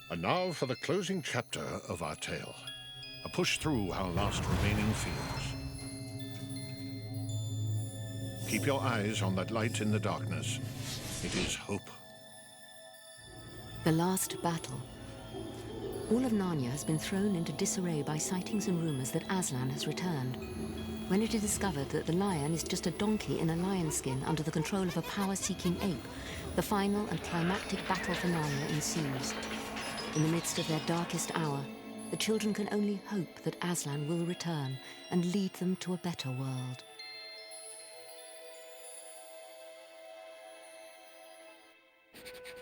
And now for the closing chapter of our tale. A push through our last remaining fields. Keep your eyes on that light in the darkness. It is hope. The last battle. All of Narnia has been thrown into disarray by sightings and rumors that Aslan has returned. When it is discovered that the lion is just a donkey in a lion skin under the control of a power-seeking ape, the final and climactic battle for Narnia ensues. In the midst of their darkest hour, the children can only hope that Aslan will return and lead them to a better world.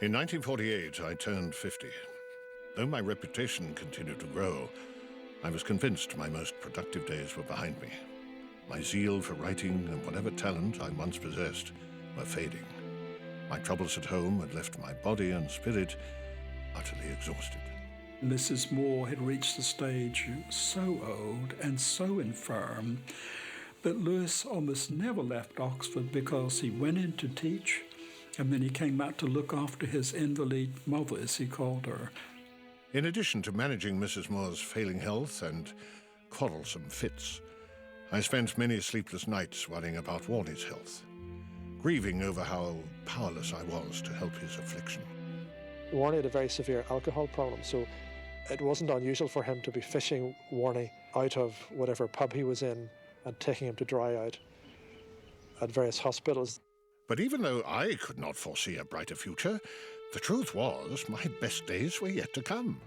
In 1948, I turned 50. Though my reputation continued to grow, I was convinced my most productive days were behind me. My zeal for writing and whatever talent I once possessed were fading. My troubles at home had left my body and spirit utterly exhausted. Mrs. Moore had reached the stage so old and so infirm that Lewis almost never left Oxford because he went in to teach and then he came out to look after his invalid mother, as he called her. In addition to managing Mrs. Moore's failing health and quarrelsome fits, I spent many sleepless nights worrying about Warnie's health, grieving over how powerless I was to help his affliction. Warnie had a very severe alcohol problem, so it wasn't unusual for him to be fishing Warnie out of whatever pub he was in and taking him to dry out at various hospitals. But even though I could not foresee a brighter future, the truth was my best days were yet to come.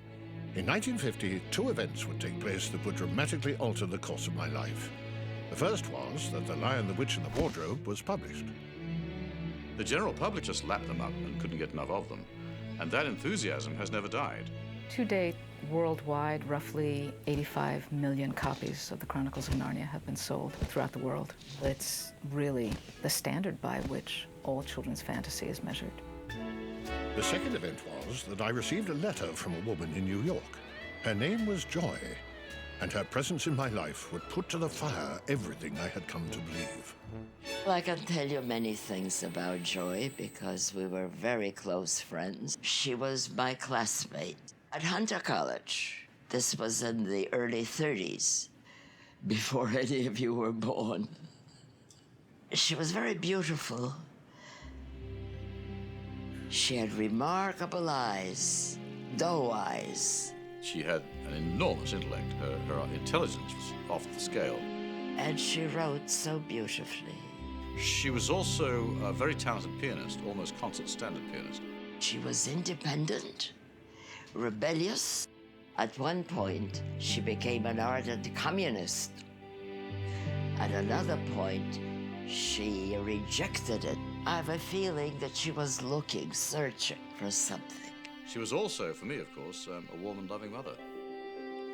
In 1950, two events would take place that would dramatically alter the course of my life. The first was that The Lion, the Witch, and the Wardrobe was published. The general public just lapped them up and couldn't get enough of them. And that enthusiasm has never died. To date, worldwide, roughly 85 million copies of the Chronicles of Narnia have been sold throughout the world. It's really the standard by which all children's fantasy is measured. The second event was that I received a letter from a woman in New York. Her name was Joy, and her presence in my life would put to the fire everything I had come to believe. Well, I can tell you many things about Joy because we were very close friends. She was my classmate at Hunter College. This was in the early 30s, before any of you were born. She was very beautiful. She had remarkable eyes, doe eyes. She had an enormous intellect. Her intelligence was off the scale. And she wrote so beautifully. She was also a very talented pianist, almost concert standard pianist. She was independent, rebellious. At one point, she became an ardent communist. At another point, she rejected it. I have a feeling that she was looking, searching for something. She was also, for me, of course, a warm and loving mother.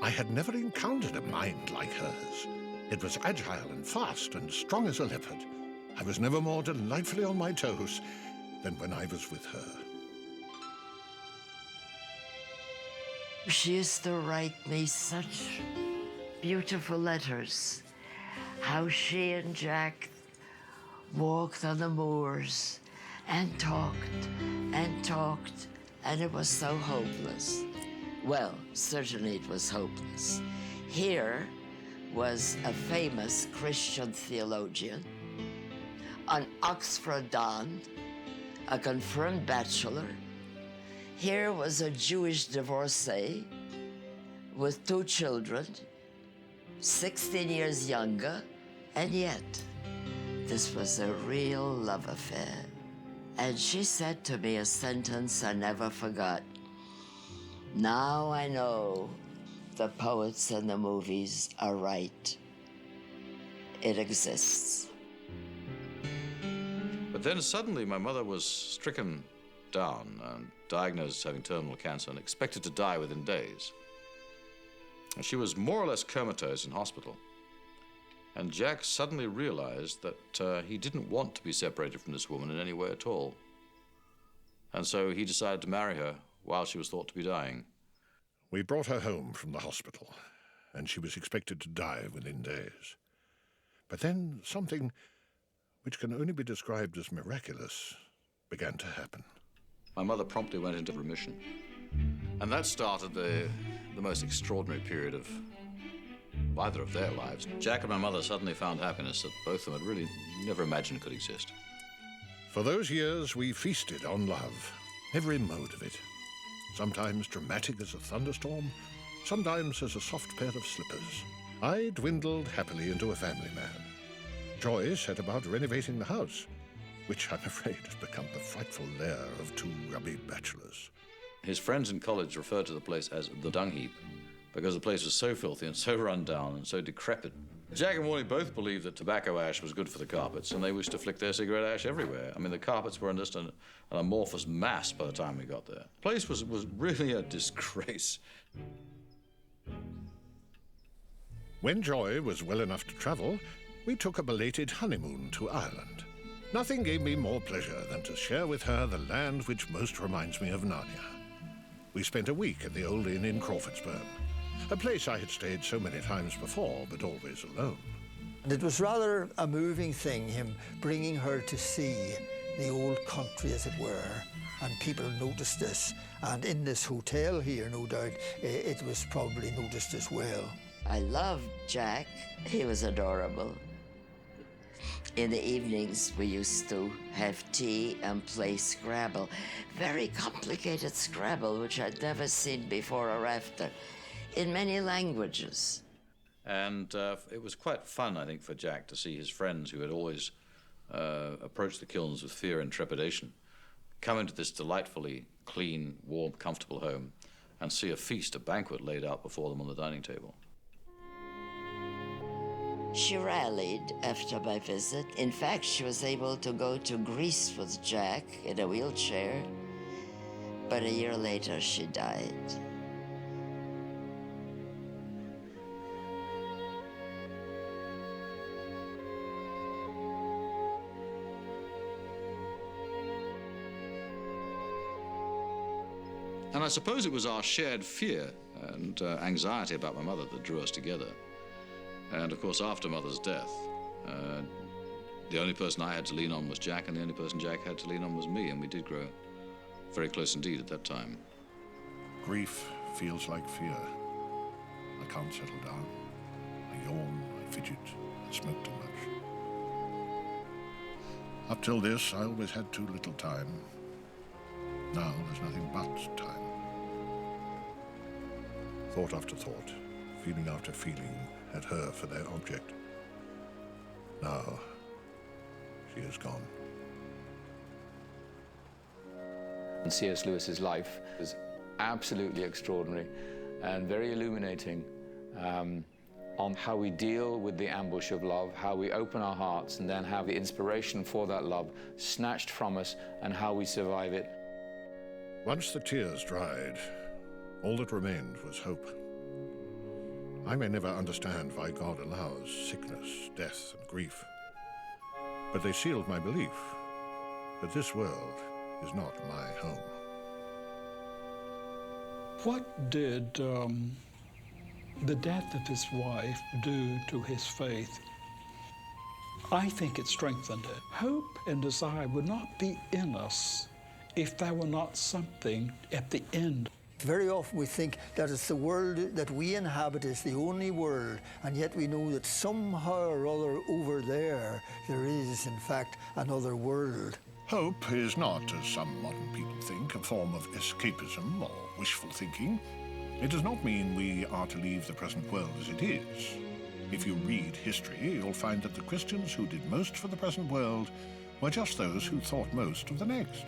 I had never encountered a mind like hers. It was agile and fast and strong as a leopard. I was never more delightfully on my toes than when I was with her. She used to write me such beautiful letters. How she and Jack walked on the moors and talked, and it was so hopeless. Well, certainly it was hopeless. Here was a famous Christian theologian, an Oxford don, a confirmed bachelor. Here was a Jewish divorcee with 2 children, 16 years younger, and yet this was a real love affair. And she said to me a sentence I never forgot. Now I know the poets and the movies are right. It exists. But then suddenly my mother was stricken down and diagnosed as having terminal cancer and expected to die within days. And she was more or less comatose in hospital. And Jack suddenly realized that he didn't want to be separated from this woman in any way at all. And so he decided to marry her while she was thought to be dying. We brought her home from the hospital, and she was expected to die within days. But then something which can only be described as miraculous began to happen. My mother promptly went into remission. And that started the most extraordinary period of either of their lives. Jack and my mother suddenly found happiness that both of them had really never imagined could exist. For those years, we feasted on love, every mode of it. Sometimes dramatic as a thunderstorm, sometimes as a soft pair of slippers. I dwindled happily into a family man. Joy set about renovating the house, which I'm afraid has become the frightful lair of two grubby bachelors. His friends in college referred to the place as the dung heap because the place was so filthy and so run down and so decrepit. Jack and Wally both believed that tobacco ash was good for the carpets, and they wished to flick their cigarette ash everywhere. I mean, the carpets were just an amorphous mass by the time we got there. The place was really a disgrace. When Joy was well enough to travel, we took a belated honeymoon to Ireland. Nothing gave me more pleasure than to share with her the land which most reminds me of Narnia. We spent a week at the old inn in Crawfordsburn, a place I had stayed so many times before, but always alone. And it was rather a moving thing, him bringing her to see the old country, as it were, and people noticed this. And in this hotel here, no doubt, it was probably noticed as well. I loved Jack. He was adorable. In the evenings, we used to have tea and play Scrabble. Very complicated Scrabble, which I'd never seen before or after, in many languages. And it was quite fun, I think, for Jack to see his friends who had always approached the kilns with fear and trepidation come into this delightfully clean, warm, comfortable home and see a feast, a banquet laid out before them on the dining table. She rallied after my visit. In fact, she was able to go to Greece with Jack in a wheelchair, but a year later she died. And I suppose it was our shared fear and anxiety about my mother that drew us together. And of course, after Mother's death, the only person I had to lean on was Jack, and the only person Jack had to lean on was me, and we did grow very close indeed at that time. Grief feels like fear. I can't settle down. I yawn, I fidget, I smoke too much. Up till this, I always had too little time. Now there's nothing but time. Thought after thought, feeling after feeling, had her for their object. Now, she is gone. And C.S. Lewis's life was absolutely extraordinary and very illuminating on how we deal with the ambush of love, how we open our hearts, and then have the inspiration for that love snatched from us, and how we survive it. Once the tears dried, all that remained was hope. I may never understand why God allows sickness, death, and grief, but they sealed my belief that this world is not my home. What did the death of his wife do to his faith? I think it strengthened it. Hope and desire would not be in us if there were not something at the end. Very often we think that it's the world that we inhabit is the only world, and yet we know that somehow or other over there is, in fact, another world. Hope is not, as some modern people think, a form of escapism or wishful thinking. It does not mean we are to leave the present world as it is. If you read history, you'll find that the Christians who did most for the present world were just those who thought most of the next.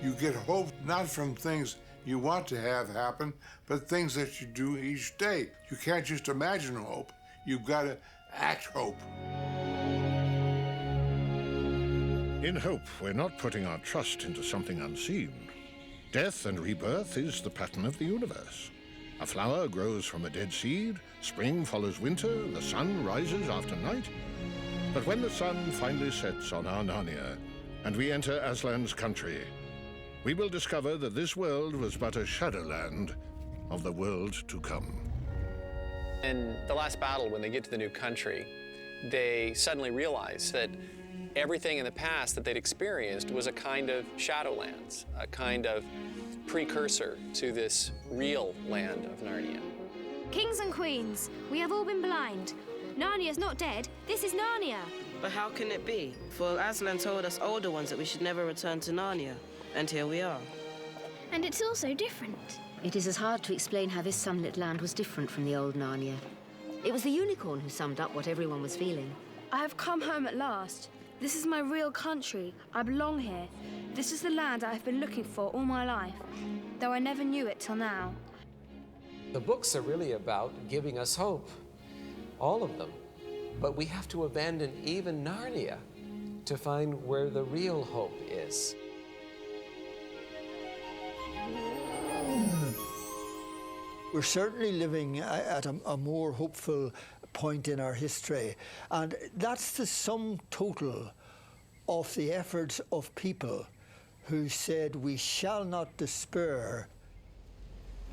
You get hope not from things you want to have happen, but things that you do each day. You can't just imagine hope. You've got to act hope. In hope, we're not putting our trust into something unseen. Death and rebirth is the pattern of the universe. A flower grows from a dead seed, spring follows winter, the sun rises after night. But when the sun finally sets on our Narnia, and we enter Aslan's country, we will discover that this world was but a shadowland of the world to come. In the last battle, when they get to the new country, they suddenly realize that everything in the past that they'd experienced was a kind of shadowlands, a kind of precursor to this real land of Narnia. Kings and queens, we have all been blind. Narnia's not dead. This is Narnia. But how can it be? For Aslan told us older ones that we should never return to Narnia. And here we are. And it's all so different. It is as hard to explain how this sunlit land was different from the old Narnia. It was the unicorn who summed up what everyone was feeling. I have come home at last. This is my real country. I belong here. This is the land I have been looking for all my life, though I never knew it till now. The books are really about giving us hope, all of them. But we have to abandon even Narnia to find where the real hope is. We're certainly living at a more hopeful point in our history, and that's the sum total of the efforts of people who said we shall not despair.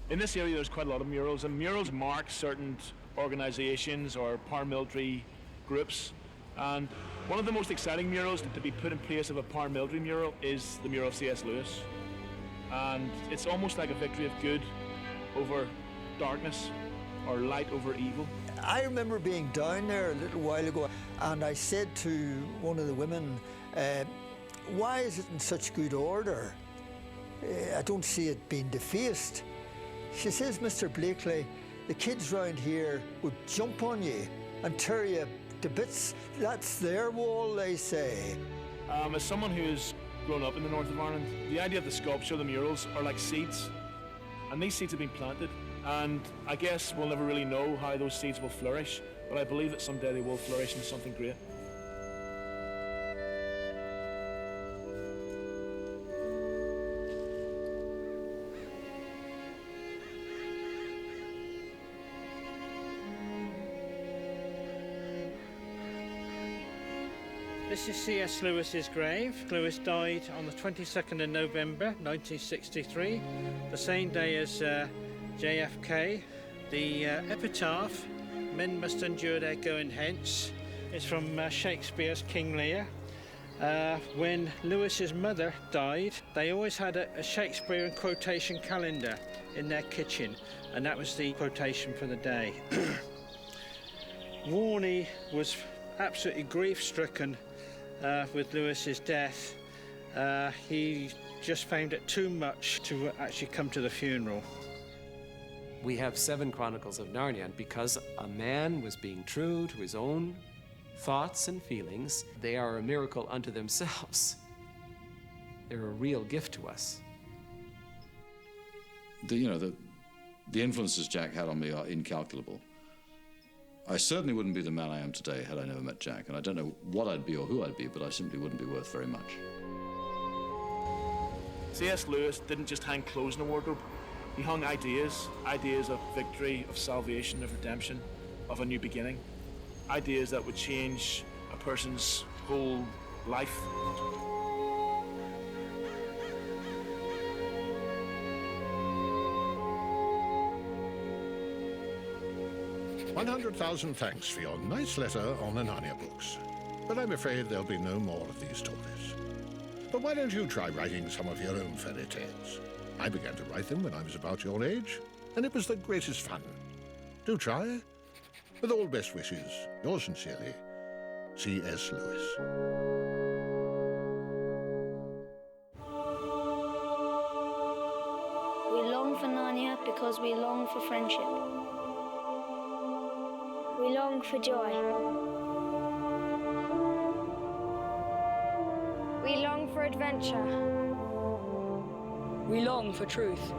In this area there's quite a lot of murals, and murals mark certain organizations or paramilitary groups, and one of the most exciting murals to be put in place of a paramilitary mural is the mural of C.S. Lewis, and it's almost like a victory of good over darkness, or light over evil. I remember being down there a little while ago, and I said to one of the women, why is it in such good order? I don't see it being defaced. She says, Mr. Blakely, the kids round here would jump on you and tear you to bits. That's their wall, they say. As someone who's grown up in the north of Ireland, the idea of the sculpture, the murals, are like seeds, and these seeds have been planted. And I guess we'll never really know how those seeds will flourish, but I believe that someday they will flourish into something great. This is C.S. Lewis's grave. Lewis died on the 22nd of November 1963, the same day as JFK. The epitaph, "Men must endure their going hence," is from Shakespeare's King Lear. When Lewis's mother died, they always had a Shakespearean quotation calendar in their kitchen, and that was the quotation for the day. Warney was absolutely grief-stricken with Lewis's death. He just found it too much to actually come to the funeral. We have 7 Chronicles of Narnia, and because a man was being true to his own thoughts and feelings, they are a miracle unto themselves. They're a real gift to us. The influences Jack had on me are incalculable. I certainly wouldn't be the man I am today had I never met Jack, and I don't know what I'd be or who I'd be, but I simply wouldn't be worth very much. C.S. Lewis didn't just hang clothes in a wardrobe. He hung ideas of victory, of salvation, of redemption, of a new beginning, ideas that would change a person's whole life. $100,000 thanks for your nice letter on the Narnia books. But I'm afraid there'll be no more of these stories. But why don't you try writing some of your own fairy tales? I began to write them when I was about your age, and it was the greatest fun. Do try. With all best wishes, yours sincerely, C.S. Lewis. We long for Narnia because we long for friendship. We long for joy. We long for adventure. We long for truth.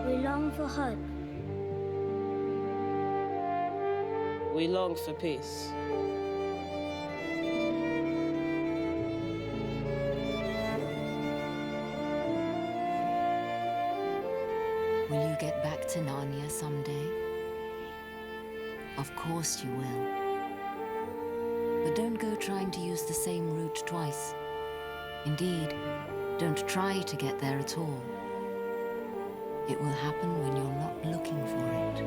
We long for hope. We long for peace. Will you get back to Narnia someday? Of course you will. But don't go trying to use the same route twice. Indeed, don't try to get there at all. It will happen when you're not looking for it.